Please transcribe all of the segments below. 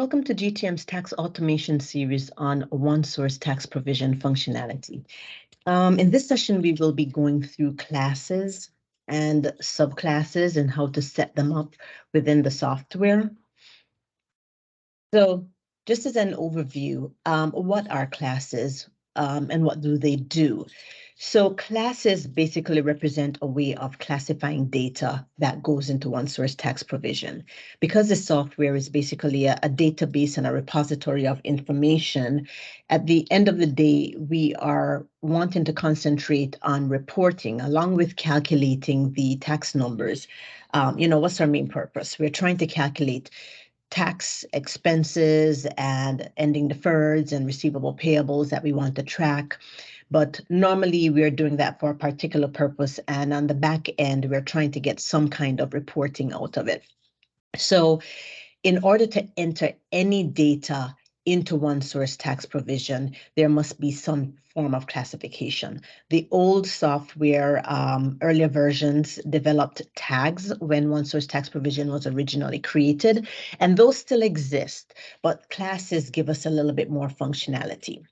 Welcome to GTM's tax automation series on one-source tax provision functionality. In this session, we will be going through classes and subclasses and how to set them up within the software. So just as an overview, what are classes and what do they do? So classes basically represent a way of classifying data that goes into one-source tax provision. Because the software is basically a database and a repository of information, at the end of the day, we are wanting to concentrate on reporting along with calculating the tax numbers. What's our main purpose? We're trying to calculate tax expenses and ending deferreds and receivable payables that we want to track. But normally we're doing that for a particular purpose. And on the back end, we're trying to get some kind of reporting out of it. So in order to enter any data into one-source tax provision, there must be some form of classification. The old software, earlier versions developed tags when one-source tax provision was originally created, and those still exist, but classes give us a little bit more functionality.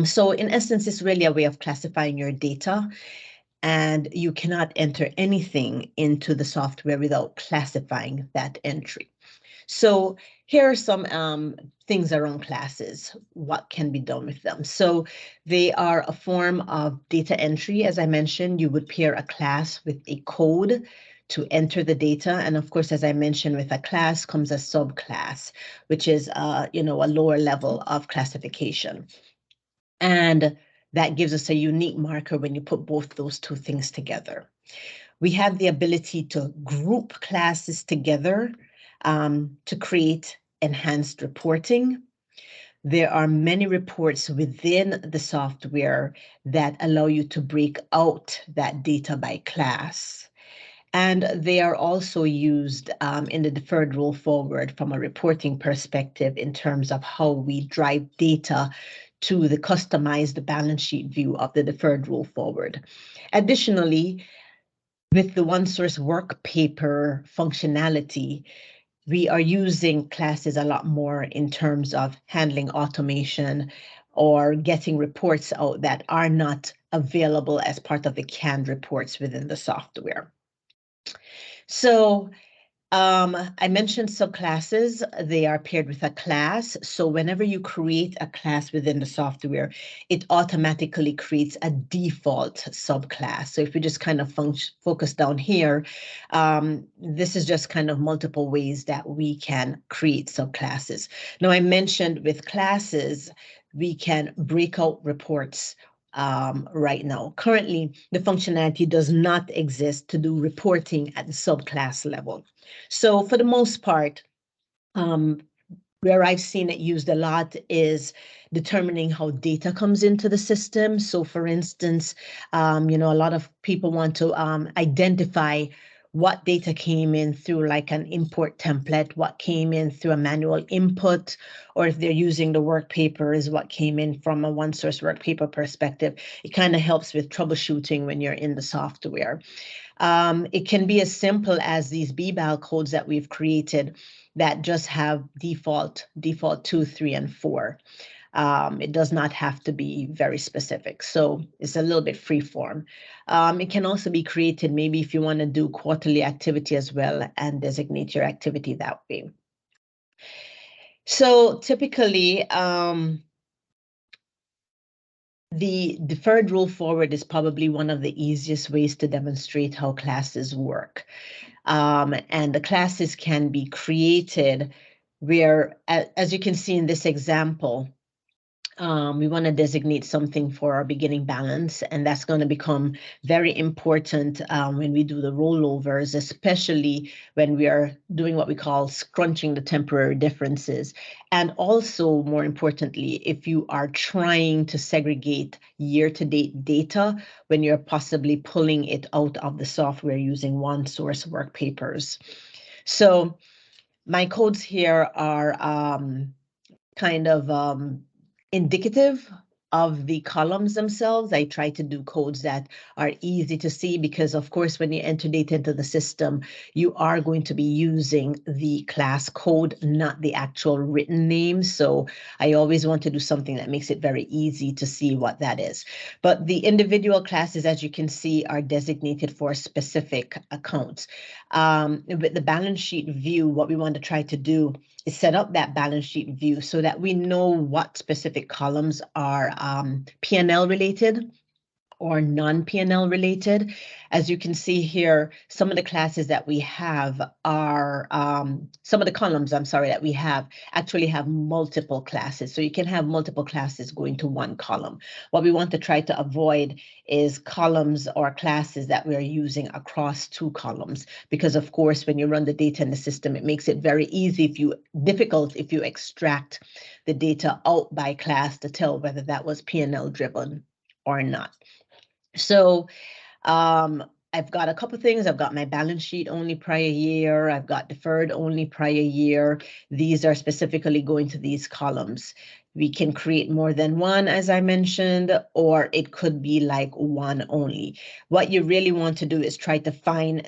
So in essence, it's really a way of classifying your data, and you cannot enter anything into the software without classifying that entry. So here are some things around classes, what can be done with them. So they are a form of data entry. As I mentioned, you would pair a class with a code to enter the data. And of course, as I mentioned, with a class comes a subclass, which is a lower level of classification. And that gives us a unique marker when you put both those two things together. We have the ability to group classes together to create enhanced reporting. There are many reports within the software that allow you to break out that data by class. And they are also used in the deferred roll forward from a reporting perspective in terms of how we drive data to the customized balance sheet view of the deferred roll forward. Additionally, with the one-source work paper functionality, we are using classes a lot more in terms of handling automation or getting reports out that are not available as part of the canned reports within the software. So I mentioned subclasses. They are paired with a class. So whenever you create a class within the software, it automatically creates a default subclass. So if we just kind of focus down here, this is just kind of multiple ways that we can create subclasses. Now, I mentioned with classes, we can break out reports right now. Currently, the functionality does not exist to do reporting at the subclass level. So for the most part, where I've seen it used a lot is determining how data comes into the system. So for instance, a lot of people want to identify what data came in through like an import template, what came in through a manual input, or if they're using the work papers, what came in from a one-source work paper perspective. It kind of helps with troubleshooting when you're in the software. It can be as simple as these BBAL codes that we've created that just have default 2, 3, and 4. It does not have to be very specific. So it's a little bit free form. It can also be created maybe if you want to do quarterly activity as well and designate your activity that way. So typically, the deferred roll forward is probably one of the easiest ways to demonstrate how classes work. And the classes can be created where, as you can see in this example, we want to designate something for our beginning balance, and that's going to become very important when we do the rollovers, especially when we are doing what we call scrunching the temporary differences. And also, more importantly, if you are trying to segregate year-to-date data when you're possibly pulling it out of the software using one-source work papers. So my codes here are kind of indicative of the columns themselves. I try to do codes that are easy to see because, of course, when you enter data into the system, you are going to be using the class code, not the actual written name. So I always want to do something that makes it very easy to see what that is. But the individual classes, as you can see, are designated for specific accounts. With the balance sheet view, what we want to try to do is set up that balance sheet view so that we know what specific columns are P&L related or non-P&L related. As you can see here, some of the classes that we have are, some of the columns, I'm sorry, that we have actually have multiple classes. So you can have multiple classes going to one column. What we want to try to avoid is columns or classes that we're using across two columns. Because of course, when you run the data in the system, it makes it very difficult if you extract the data out by class to tell whether that was P&L driven or not. So I've got a couple things. I've got my balance sheet only prior year. I've got deferred only prior year. These are specifically going to these columns. We can create more than one, as I mentioned, or it could be like one only. What you really want to do is try to find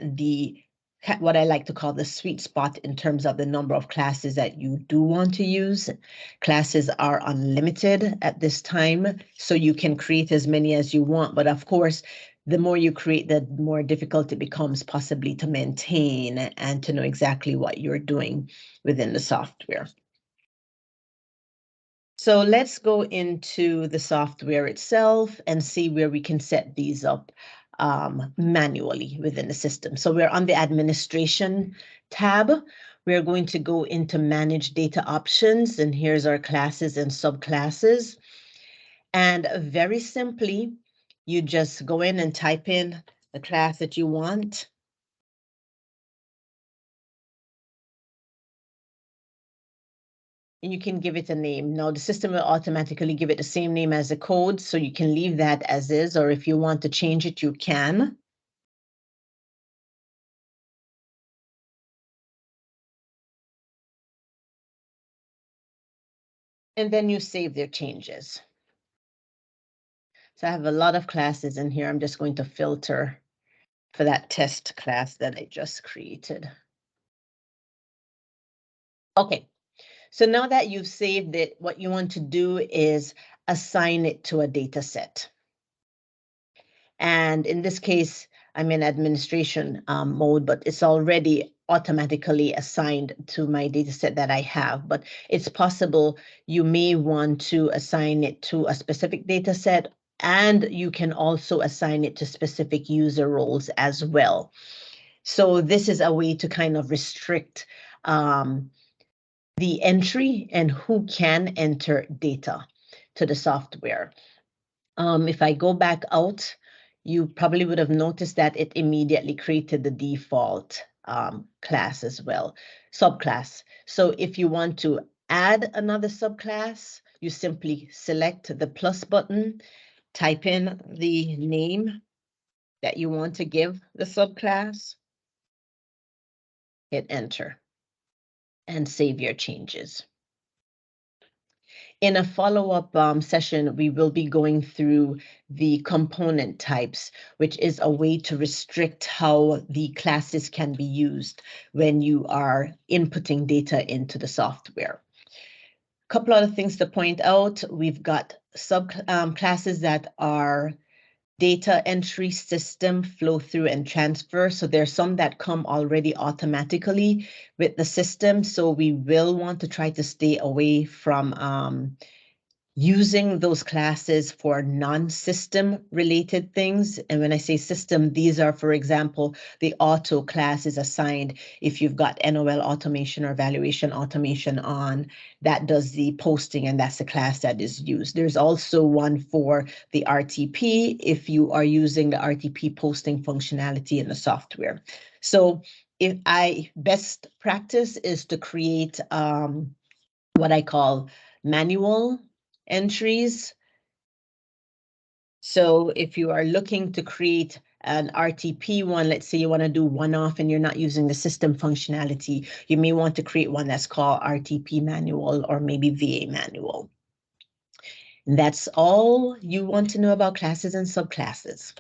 what I like to call the sweet spot in terms of the number of classes that you do want to use. Classes are unlimited at this time, so you can create as many as you want. But of course, the more you create, the more difficult it becomes possibly to maintain and to know exactly what you're doing within the software. So let's go into the software itself and see where we can set these up manually within the system. So we're on the administration tab. We're going to go into manage data options, and here's our classes and subclasses. And very simply, you just go in and type in the class that you want. And you can give it a name. Now the system will automatically give it the same name as the code, so you can leave that as is, or if you want to change it, you can. And then you save their changes. So I have a lot of classes in here. I'm just going to filter for that test class that I just created. Okay, so now that you've saved it, what you want to do is assign it to a data set. And in this case, I'm in administration mode, but it's already automatically assigned to my data set that I have. But it's possible you may want to assign it to a specific data set, and you can also assign it to specific user roles as well. So this is a way to kind of restrict the entry and who can enter data to the software. If I go back out, you probably would have noticed that it immediately created the default class as well, subclass. So if you want to add another subclass, you simply select the plus button, type in the name that you want to give the subclass, hit enter, and save your changes. In a follow-up session, we will be going through the component types, which is a way to restrict how the classes can be used when you are inputting data into the software. A couple other things to point out. We've got subclasses that are data entry, system, flow through, and transfer. So there's some that come already automatically with the system. So we will want to try to stay away from using those classes for non-system related things. And when I say system, these are, for example, the auto class is assigned if you've got NOL automation or valuation automation on, that does the posting, and that's the class that is used. There's also one for the RTP if you are using the RTP posting functionality in the software. So best practice is to create what I call manual entries. So if you are looking to create an RTP one, let's say you want to do one-off and you're not using the system functionality, you may want to create one that's called RTP manual or maybe VA manual. That's all you want to know about classes and subclasses.